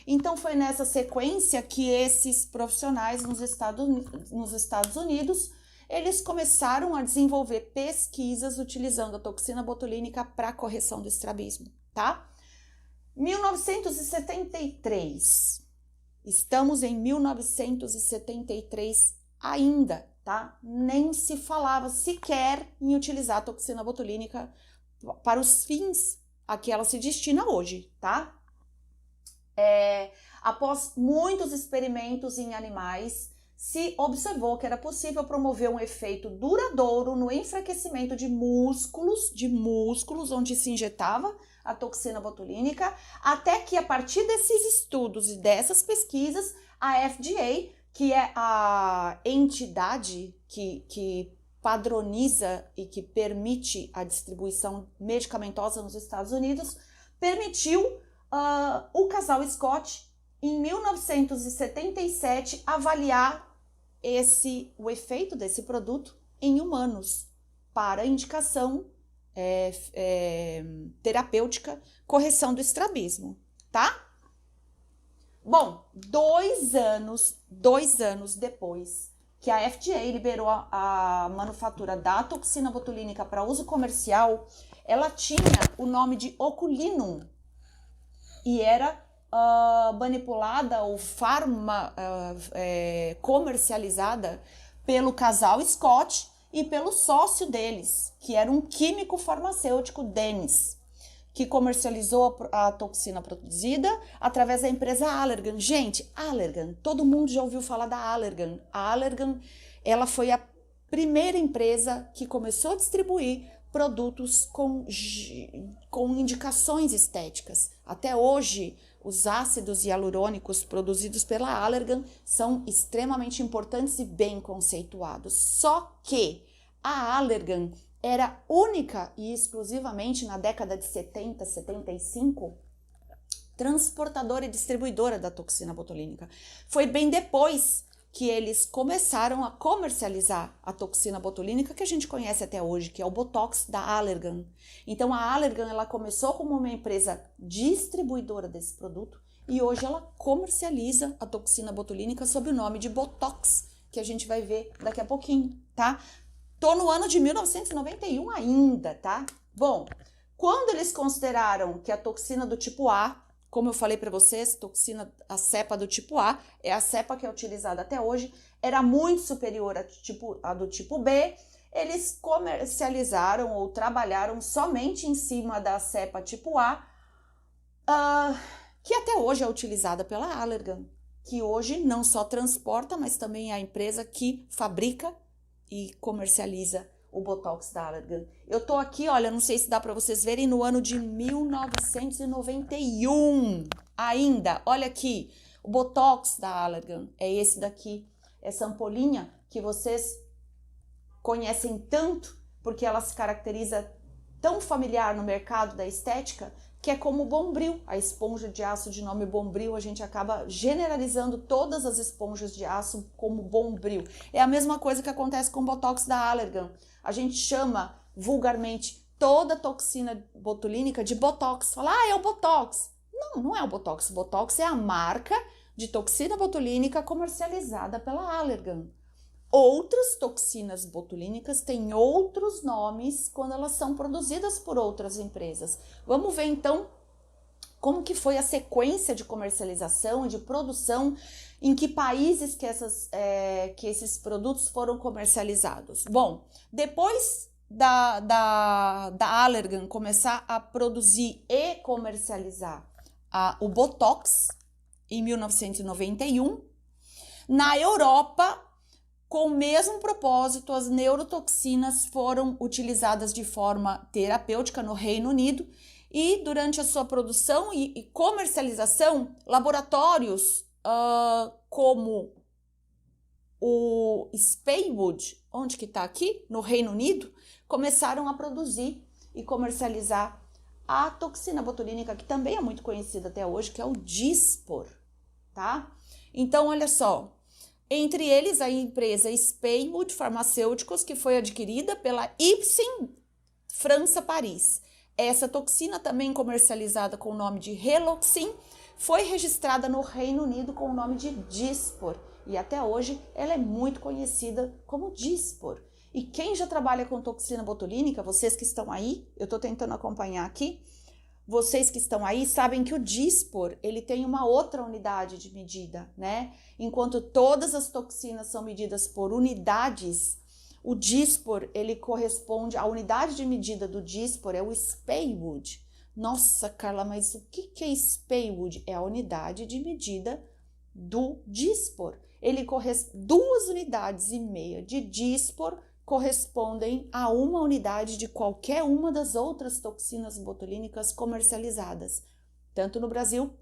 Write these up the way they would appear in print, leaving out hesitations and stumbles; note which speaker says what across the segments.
Speaker 1: Então foi nessa sequência que esses profissionais nos Estados Unidos, eles começaram a desenvolver pesquisas utilizando a toxina botulínica para correção do estrabismo, tá? 1973. Estamos em 1973 ainda, tá? Nem se falava sequer em utilizar a toxina botulínica para os fins a que ela se destina hoje, tá? Após muitos experimentos em animais, se observou que era possível promover um efeito duradouro no enfraquecimento de músculos onde se injetava a toxina botulínica, até que a partir desses estudos e dessas pesquisas, a FDA, que é a entidade que padroniza e que permite a distribuição medicamentosa nos Estados Unidos, permitiu o casal Scott, em 1977, avaliar o efeito desse produto em humanos para indicação terapêutica, correção do estrabismo, tá? Bom, 2 anos depois que a FDA liberou a manufatura da toxina botulínica para uso comercial, ela tinha o nome de Oculinum e era manipulada ou comercializada pelo casal Scott e pelo sócio deles, que era um químico farmacêutico, Dennis, que comercializou a toxina produzida através da empresa Allergan. Gente, Allergan, todo mundo já ouviu falar da Allergan. A Allergan, ela foi a primeira empresa que começou a distribuir produtos com indicações estéticas. Até hoje, os ácidos hialurônicos produzidos pela Allergan são extremamente importantes e bem conceituados. Só que a Allergan era única e exclusivamente na década de 70, 75, transportadora e distribuidora da toxina botulínica. Foi bem depois que eles começaram a comercializar a toxina botulínica que a gente conhece até hoje, que é o Botox da Allergan. Então a Allergan, ela começou como uma empresa distribuidora desse produto e hoje ela comercializa a toxina botulínica sob o nome de Botox, que a gente vai ver daqui a pouquinho, tá? Tô no ano de 1991 ainda, tá? Bom, quando eles consideraram que a toxina do tipo A, como eu falei para vocês, a cepa do tipo A é a cepa que é utilizada até hoje, era muito superior à do tipo B, eles comercializaram ou trabalharam somente em cima da cepa tipo A, que até hoje é utilizada pela Allergan, que hoje não só transporta, mas também é a empresa que fabrica e comercializa o Botox da Allergan. Eu tô aqui, olha, não sei se dá para vocês verem, no ano de 1991 ainda. Olha aqui, o Botox da Allergan é esse daqui, essa ampolinha que vocês conhecem tanto, porque ela se caracteriza tão familiar no mercado da estética, que é como o Bombril, a esponja de aço de nome Bombril, a gente acaba generalizando todas as esponjas de aço como Bombril. É a mesma coisa que acontece com o Botox da Allergan. A gente chama vulgarmente toda toxina botulínica de Botox. Fala, é o Botox. Não, não é o Botox. O Botox é a marca de toxina botulínica comercializada pela Allergan. Outras toxinas botulínicas têm outros nomes quando elas são produzidas por outras empresas. Vamos ver então como que foi a sequência de comercialização e de produção, em que países que esses produtos foram comercializados. Bom, depois da Allergan começar a produzir e comercializar o Botox em 1991, na Europa, com o mesmo propósito, as neurotoxinas foram utilizadas de forma terapêutica no Reino Unido e durante a sua produção e comercialização, laboratórios como o Speyswood, onde que está aqui, no Reino Unido, começaram a produzir e comercializar a toxina botulínica, que também é muito conhecida até hoje, que é o Dyspor, tá? Então, olha só, entre eles a empresa Speyswood Farmacêuticos, que foi adquirida pela Ipsen França Paris. Essa toxina, também comercializada com o nome de Reloxin, foi registrada no Reino Unido com o nome de Dyspor e até hoje ela é muito conhecida como Dyspor. E quem já trabalha com toxina botulínica, vocês que estão aí, eu estou tentando acompanhar aqui, vocês que estão aí sabem que o Dyspor, ele tem uma outra unidade de medida, né? Enquanto todas as toxinas são medidas por unidades, o Dyspor, ele corresponde, a unidade de medida do Dyspor é o Spearwood. Nossa, Carla, mas o que é Spearwood? É a unidade de medida do Dyspor. 2,5 unidades de Dyspor correspondem a uma unidade de qualquer uma das outras toxinas botulínicas comercializadas, tanto no Brasil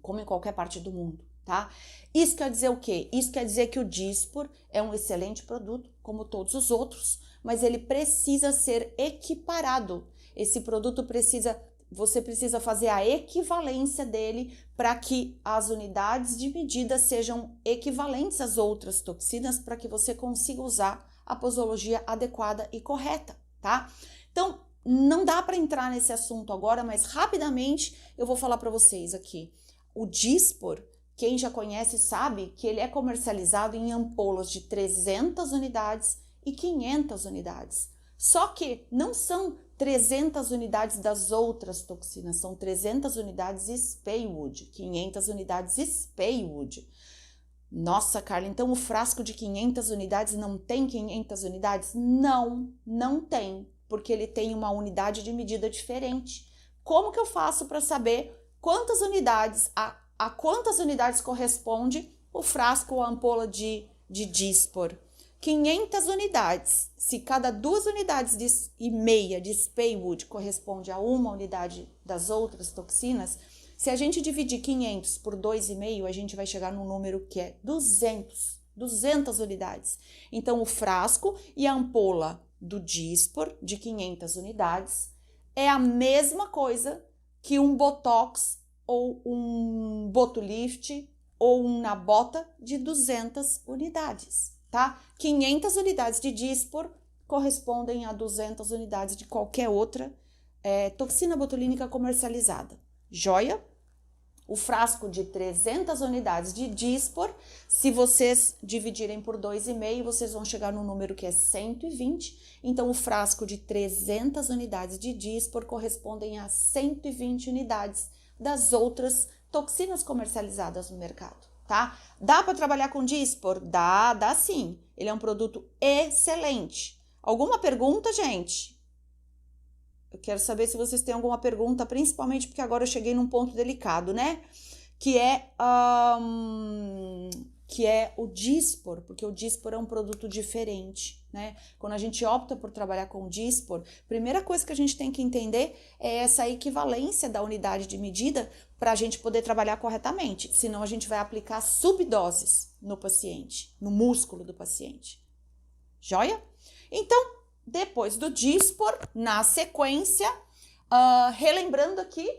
Speaker 1: como em qualquer parte do mundo, tá? Isso quer dizer o quê? Isso quer dizer que o Dyspor é um excelente produto, como todos os outros, mas ele precisa ser equiparado. Esse produto você precisa fazer a equivalência dele para que as unidades de medida sejam equivalentes às outras toxinas para que você consiga usar a posologia adequada e correta, tá? Então, não dá para entrar nesse assunto agora, mas rapidamente eu vou falar para vocês aqui. O Dyspor, quem já conhece sabe que ele é comercializado em ampolas de 300 unidades e 500 unidades. Só que não são 300 unidades das outras toxinas, são 300 unidades Spearwood, 500 unidades Spearwood. Nossa, Carla, então o frasco de 500 unidades não tem 500 unidades? Não, não tem, porque ele tem uma unidade de medida diferente. Como que eu faço para saber quantas unidades, a quantas unidades corresponde o frasco ou a ampola de Dyspor? 500 unidades. Se cada 2 unidades e meia de Spearwood corresponde a uma unidade das outras toxinas, se a gente dividir 500 por 2,5, a gente vai chegar num número que é 200 unidades. Então, o frasco e a ampola do Dyspor, de 500 unidades, é a mesma coisa que um Botox ou um Botulift ou um Nabota de 200 unidades, tá? 500 unidades de Dyspor correspondem a 200 unidades de qualquer outra toxina botulínica comercializada. Joia? O frasco de 300 unidades de Dyspor, se vocês dividirem por 2,5, vocês vão chegar no número que é 120. Então, o frasco de 300 unidades de Dyspor correspondem a 120 unidades das outras toxinas comercializadas no mercado, tá? Dá para trabalhar com Dyspor? Dá sim. Ele é um produto excelente. Alguma pergunta, gente? Eu quero saber se vocês têm alguma pergunta, principalmente porque agora eu cheguei num ponto delicado, né? Que é o Dyspor, porque o Dyspor é um produto diferente, né? Quando a gente opta por trabalhar com o Dyspor, a primeira coisa que a gente tem que entender é essa equivalência da unidade de medida para a gente poder trabalhar corretamente, senão a gente vai aplicar subdoses no paciente, no músculo do paciente. Joia? Então, depois do Dyspor, na sequência, relembrando aqui,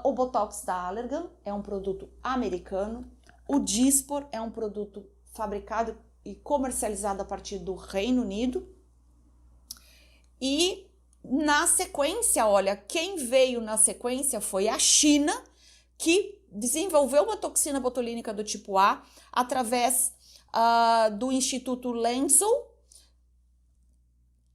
Speaker 1: o Botox da Allergan é um produto americano, o Dyspor é um produto fabricado e comercializado a partir do Reino Unido. E na sequência, olha, quem veio na sequência foi a China, que desenvolveu uma toxina botulínica do tipo A através do Instituto Lenzhou,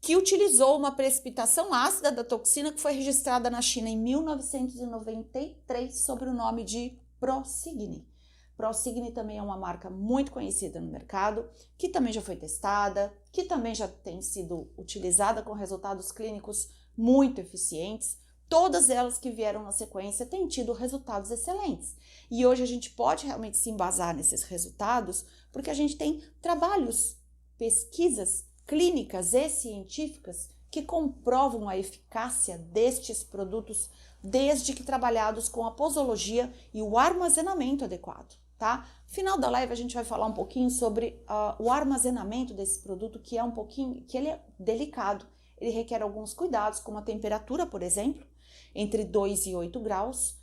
Speaker 1: que utilizou uma precipitação ácida da toxina que foi registrada na China em 1993 sob o nome de Prosigny. Prosigny também é uma marca muito conhecida no mercado, que também já foi testada, que também já tem sido utilizada com resultados clínicos muito eficientes. Todas elas que vieram na sequência têm tido resultados excelentes. E hoje a gente pode realmente se embasar nesses resultados, porque a gente tem trabalhos, pesquisas clínicas e científicas que comprovam a eficácia destes produtos desde que trabalhados com a posologia e o armazenamento adequado, tá? No final da live a gente vai falar um pouquinho sobre o armazenamento desse produto, que ele é delicado, ele requer alguns cuidados, como a temperatura, por exemplo, entre 2 e 8 graus,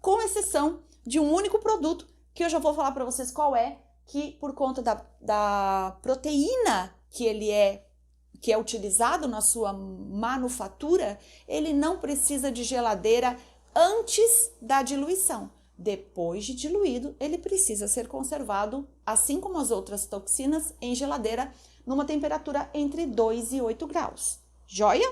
Speaker 1: com exceção de um único produto, que eu já vou falar para vocês qual é, que por conta da proteína que é utilizado na sua manufatura, ele não precisa de geladeira antes da diluição. Depois de diluído, ele precisa ser conservado, assim como as outras toxinas, em geladeira, numa temperatura entre 2 e 8 graus. Joia?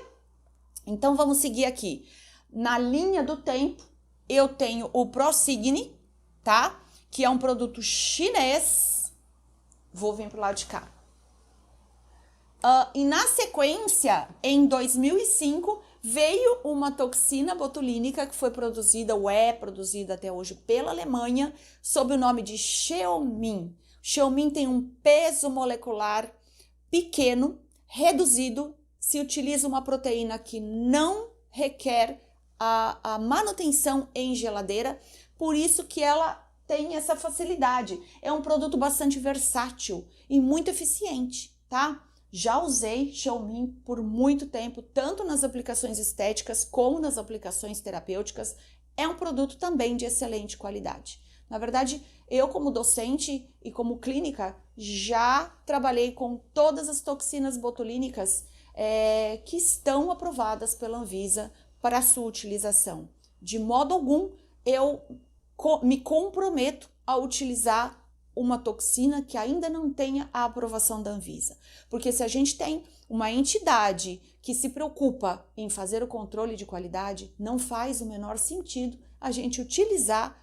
Speaker 1: Então, vamos seguir aqui. Na linha do tempo, eu tenho o Prosigni, tá? Que é um produto chinês. Vou vir pro lado de cá. E na sequência, em 2005, veio uma toxina botulínica que foi produzida, ou é produzida até hoje pela Alemanha, sob o nome de Xeomin. Xeomin tem um peso molecular pequeno, reduzido, se utiliza uma proteína que não requer a manutenção em geladeira, por isso que ela tem essa facilidade. É um produto bastante versátil e muito eficiente, tá? Já usei Xeomin por muito tempo, tanto nas aplicações estéticas como nas aplicações terapêuticas. É um produto também de excelente qualidade. Na verdade, eu como docente e como clínica já trabalhei com todas as toxinas botulínicas que estão aprovadas pela Anvisa para a sua utilização. De modo algum, eu me comprometo a utilizar uma toxina que ainda não tenha a aprovação da Anvisa. Porque se a gente tem uma entidade que se preocupa em fazer o controle de qualidade, não faz o menor sentido a gente utilizar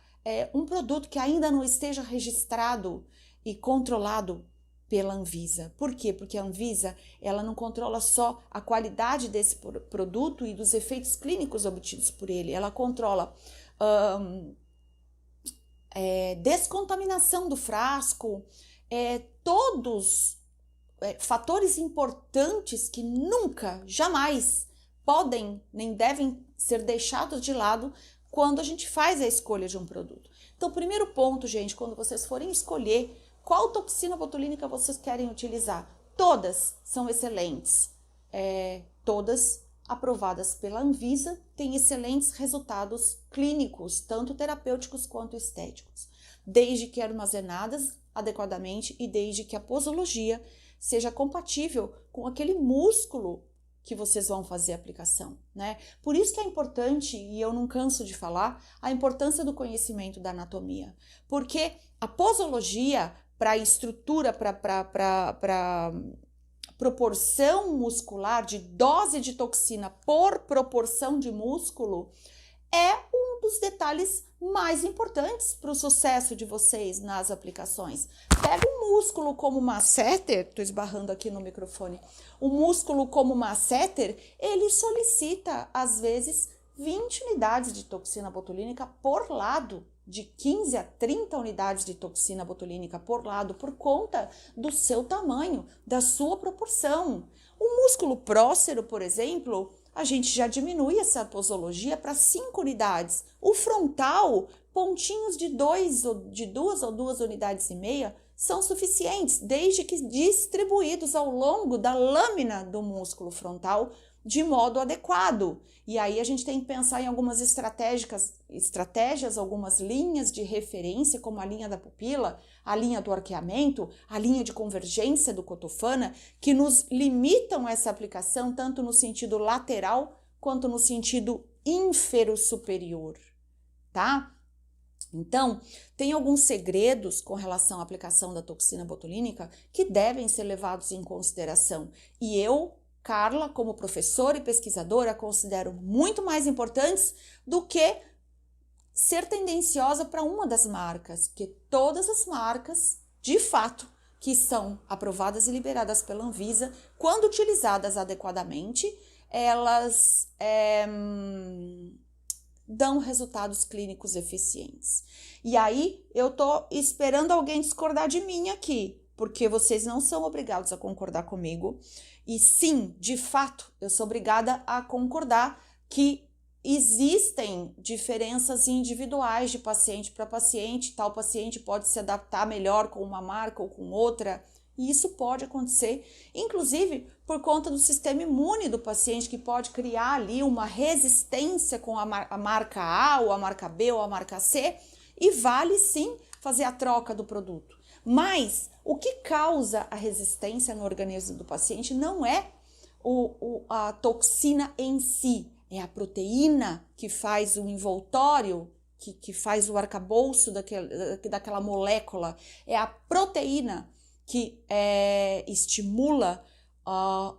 Speaker 1: um produto que ainda não esteja registrado e controlado pela Anvisa. Por quê? Porque a Anvisa ela não controla só a qualidade desse produto e dos efeitos clínicos obtidos por ele, ela controla descontaminação do frasco, todos fatores importantes que nunca, jamais podem nem devem ser deixados de lado quando a gente faz a escolha de um produto. Então, o primeiro ponto, gente, quando vocês forem escolher qual toxina botulínica vocês querem utilizar, todas são excelentes, todas aprovadas pela Anvisa, têm excelentes resultados clínicos, tanto terapêuticos quanto estéticos, desde que armazenadas adequadamente e desde que a posologia seja compatível com aquele músculo que vocês vão fazer a aplicação, né? Por isso que é importante, e eu não canso de falar, a importância do conhecimento da anatomia, porque a posologia para a estrutura, para proporção muscular, de dose de toxina por proporção de músculo, é um dos detalhes mais importantes para o sucesso de vocês nas aplicações. Pega um músculo como masseter, estou esbarrando aqui no microfone, um músculo como masseter, ele solicita, às vezes, 20 unidades de toxina botulínica por lado, de 15 a 30 unidades de toxina botulínica por lado, por conta do seu tamanho, da sua proporção. O músculo prócero, por exemplo, a gente já diminui essa posologia para 5 unidades. O frontal, pontinhos de 2 ou 2 unidades e meia, são suficientes, desde que distribuídos ao longo da lâmina do músculo frontal de modo adequado. E aí a gente tem que pensar em algumas estratégias, algumas linhas de referência, como a linha da pupila, a linha do arqueamento, a linha de convergência do cotofana, que nos limitam essa aplicação tanto no sentido lateral quanto no sentido infero-superior, tá? Então, tem alguns segredos com relação à aplicação da toxina botulínica que devem ser levados em consideração. E eu, Carla, como professora e pesquisadora, considero muito mais importantes do que ser tendenciosa para uma das marcas, que todas as marcas, de fato, que são aprovadas e liberadas pela Anvisa, quando utilizadas adequadamente, elas dão resultados clínicos eficientes. E aí, eu tô esperando alguém discordar de mim aqui, porque vocês não são obrigados a concordar comigo. E sim, de fato, eu sou obrigada a concordar que existem diferenças individuais de paciente para paciente, tal paciente pode se adaptar melhor com uma marca ou com outra, e isso pode acontecer, inclusive por conta do sistema imune do paciente, que pode criar ali uma resistência com a marca A, ou a marca B, ou a marca C, e vale sim fazer a troca do produto. Mas o que causa a resistência no organismo do paciente não é a toxina em si, é a proteína que faz o envoltório que faz o arcabouço daquela molécula, é a proteína que estimula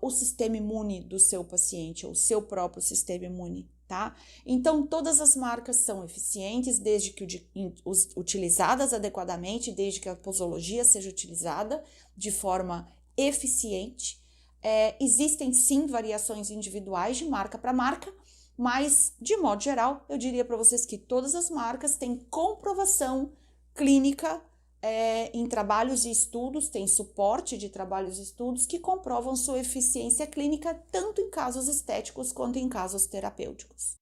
Speaker 1: o sistema imune do seu paciente, ou o seu próprio sistema imune, tá? Então, todas as marcas são eficientes desde que utilizadas adequadamente, desde que a posologia seja utilizada de forma eficiente. Existem sim variações individuais de marca para marca, mas de modo geral, eu diria para vocês que todas as marcas têm comprovação clínica em trabalhos e estudos, tem suporte de trabalhos e estudos que comprovam sua eficiência clínica tanto em casos estéticos quanto em casos terapêuticos.